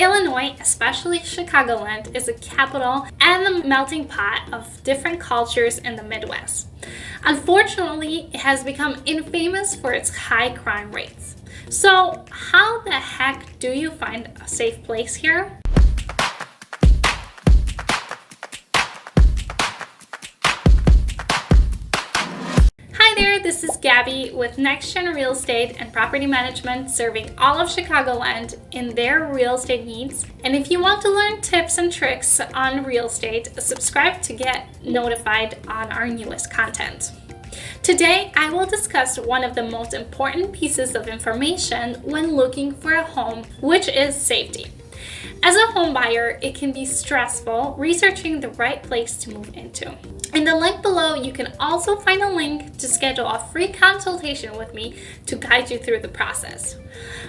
Illinois, especially Chicagoland, is a capital and the melting pot of different cultures in the Midwest. Unfortunately, it has become infamous for its high crime rates. So, how the heck do you find a safe place here? This is Gabby with Nex-Gen Real Estate and Property Management, serving all of Chicagoland in their real estate needs. And if you want to learn tips and tricks on real estate, subscribe to get notified on our newest content. Today, I will discuss one of the most important pieces of information when looking for a home, which is safety. As a home buyer, it can be stressful researching the right place to move into. In the link below, you can also find a link to schedule a free consultation with me to guide you through the process.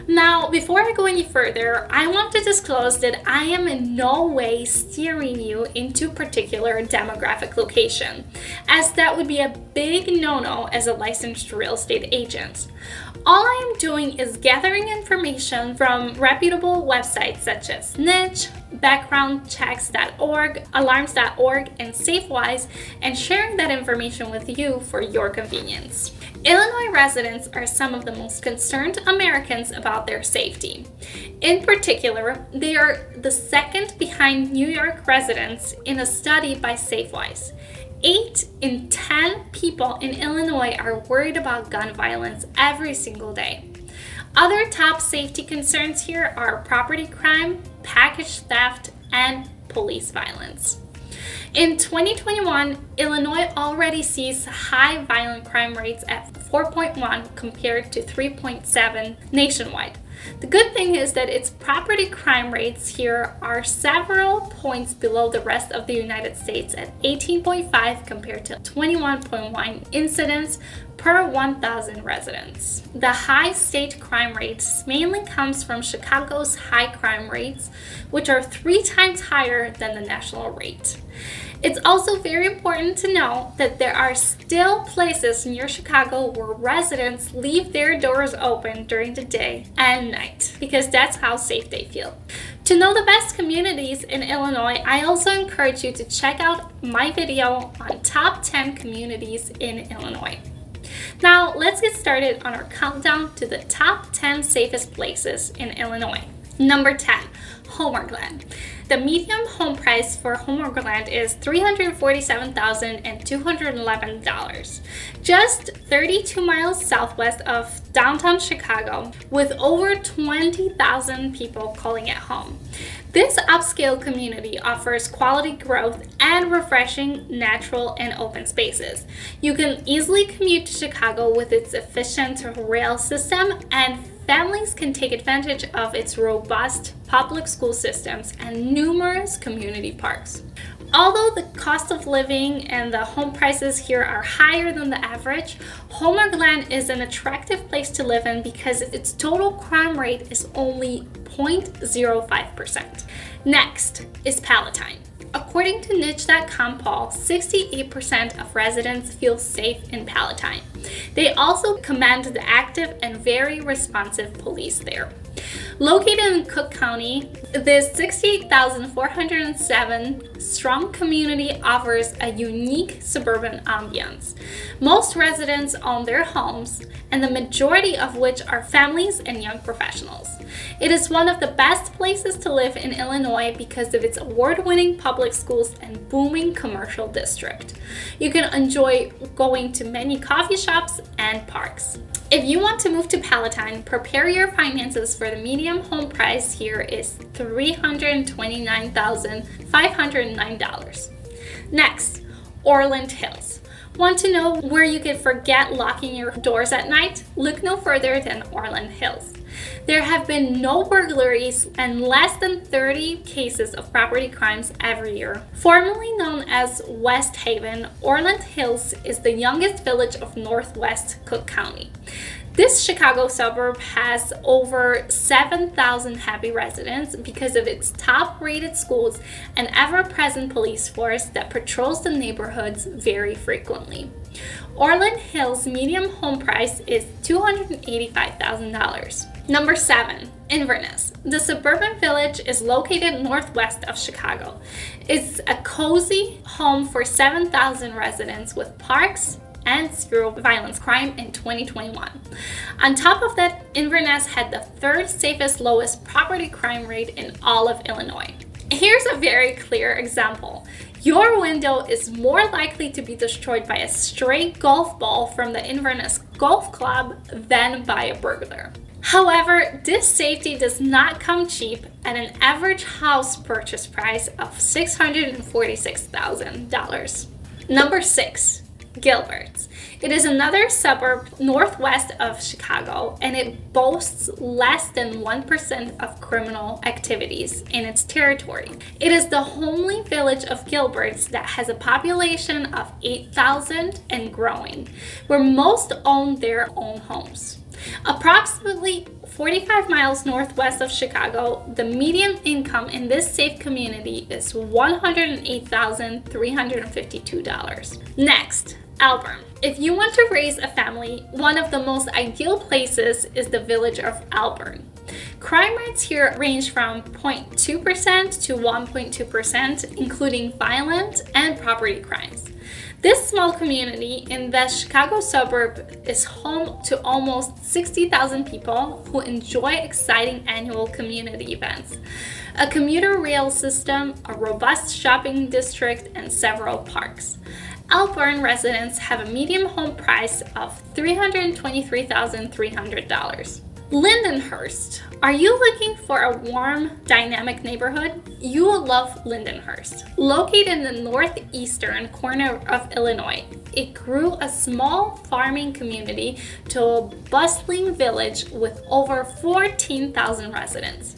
Now, before I go any further, I want to disclose that I am in no way steering you into a particular demographic location, as that would be a big no-no as a licensed real estate agent. All I am doing is gathering information from reputable websites such as Niche, backgroundchecks.org, alarms.org, and Safewise, and sharing that information with you for your convenience. Illinois residents are some of the most concerned Americans about their safety. In particular, they are the second behind New York residents in a study by Safewise. 8 in 10 people in Illinois are worried about gun violence every single day. Other top safety concerns here are property crime, package theft, and police violence. In 2021, Illinois already sees high violent crime rates at 4.1 compared to 3.7 nationwide. The good thing is that its property crime rates here are several points below the rest of the United States at 18.5 compared to 21.1 incidents per 1,000 residents. The high state crime rates mainly comes from Chicago's high crime rates, which are 3 times higher than the national rate. It's also very important to know that there are still places near Chicago where residents leave their doors open during the day and night, because that's how safe they feel. To know the best communities in Illinois, I also encourage you to check out my video on top 10 communities in Illinois. Now, let's get started on our countdown to the top 10 safest places in Illinois. Number 10, Glen. The median home price for Glen is $347,211, just 32 miles southwest of downtown Chicago, with over 20,000 people calling it home. This upscale community offers quality growth and refreshing natural and open spaces. You can easily commute to Chicago with its efficient rail system, and families can take advantage of its robust public school systems and numerous community parks. Although the cost of living and the home prices here are higher than the average, Glen is an attractive place to live in because its total crime rate is only 0.05%. Next is Palatine. According to niche.com poll, 68% of residents feel safe in Palatine. They also commend the active and very responsive police there. Located in Cook County, this 68,407 strong community offers a unique suburban ambiance. Most residents own their homes, and the majority of which are families and young professionals. It is one of the best places to live in Illinois because of its award-winning public schools and booming commercial district. You can enjoy going to many coffee shops and parks. If you want to move to Palatine, prepare your finances for the median home price here is $329,509. Next, Orland Hills. Want to know where you can forget locking your doors at night? Look no further than Orland Hills. There have been no burglaries and less than 30 cases of property crimes every year. Formerly known as West Haven, Orland Hills is the youngest village of northwest Cook County. This Chicago suburb has over 7,000 happy residents because of its top-rated schools and ever-present police force that patrols the neighborhoods very frequently. Orland Hills' median home price is $285,000. Number 7, Inverness. The suburban village is located northwest of Chicago. It's a cozy home for 7,000 residents with parks and zero violence crime in 2021. On top of that, Inverness had the third safest lowest property crime rate in all of Illinois. Here's a very clear example. Your window is more likely to be destroyed by a stray golf ball from the Inverness Golf Club than by a burglar. However, this safety does not come cheap at an average house purchase price of $646,000. Number 6, Gilberts. It is another suburb northwest of Chicago, and it boasts less than 1% of criminal activities in its territory. It is the homely village of Gilberts that has a population of 8,000 and growing, where most own their own homes. Approximately 45 miles northwest of Chicago, the median income in this safe community is $108,352. Next, Elburn. If you want to raise a family, one of the most ideal places is the village of Elburn. Crime rates here range from 0.2% to 1.2%, including violent and property crimes. This small community in the Chicago suburb is home to almost 60,000 people who enjoy exciting annual community events, a commuter rail system, a robust shopping district, and several parks. Elburn residents have a median home price of $323,300. Lindenhurst. Are you looking for a warm, dynamic neighborhood? You will love Lindenhurst. Located in the northeastern corner of Illinois, it grew a small farming community to a bustling village with over 14,000 residents.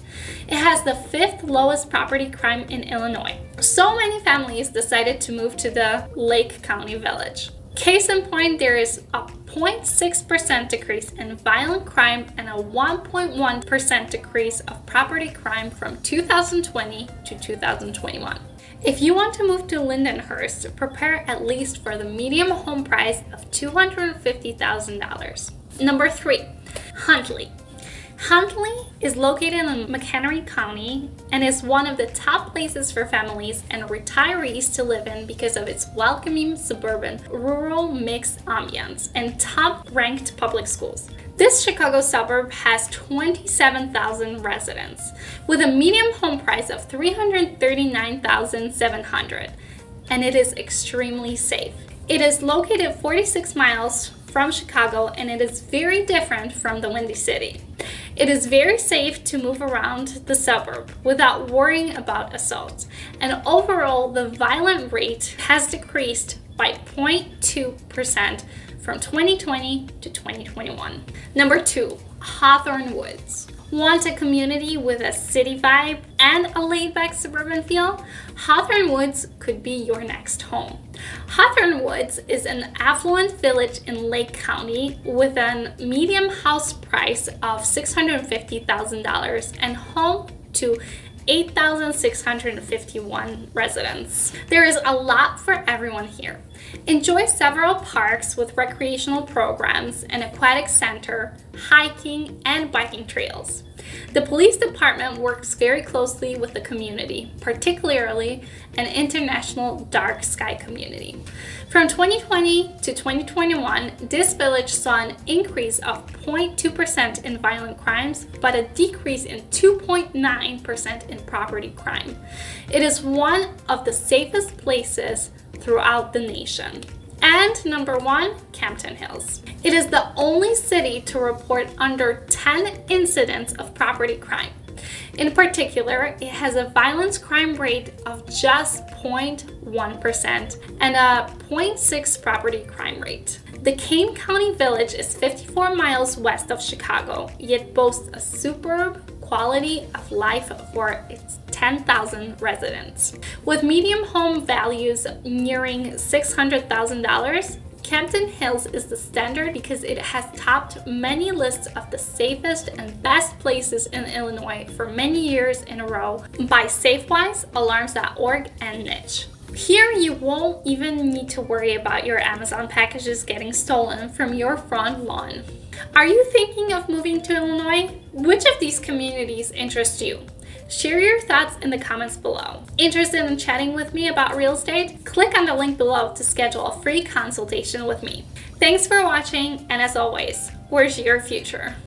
It has the 5th lowest property crime in Illinois. So many families decided to move to the Lake County village. Case in point, there is a 0.6% decrease in violent crime and a 1.1% decrease of property crime from 2020 to 2021. If you want to move to Lindenhurst, prepare at least for the median home price of $250,000. Number 3, Huntley. Huntley is located in McHenry County and is one of the top places for families and retirees to live in because of its welcoming suburban, rural mixed ambience and top-ranked public schools. This Chicago suburb has 27,000 residents with a median home price of $339,700, and it is extremely safe. It is located 46 miles from Chicago, and it is very different from the Windy City. It is very safe to move around the suburb without worrying about assaults, and overall the violent rate has decreased by 0.2% from 2020 to 2021. Number 2, Hawthorn Woods. Want a community with a city vibe and a laid-back suburban feel? Hawthorn Woods could be your next home. Hawthorn Woods is an affluent village in Lake County with a median house price of $650,000 and home to 8,651 residents. There is a lot for everyone here. Enjoy several parks with recreational programs, an aquatic center, hiking, and biking trails. The police department works very closely with the community, particularly an international dark sky community. From 2020 to 2021, this village saw an increase of 0.2% in violent crimes, but a decrease in 2.9% in property crime. It is one of the safest places throughout the nation. And number 1, Campton Hills. It is the only city to report under 10 incidents of property crime. In particular, it has a violence crime rate of just 0.1% and a 0.6 property crime rate. The Kane County Village is 54 miles west of Chicago, yet boasts a superb quality of life for its 10,000 residents. With median home values nearing $600,000, Campton Hills is the standard because it has topped many lists of the safest and best places in Illinois for many years in a row by Safewise, Alarms.org, and Niche. Here you won't even need to worry about your Amazon packages getting stolen from your front lawn. Are you thinking of moving to Illinois? Which of these communities interest you? Share your thoughts in the comments below. Interested in chatting with me about real estate? Click on the link below to schedule a free consultation with me. Thanks for watching, and as always, where's your future?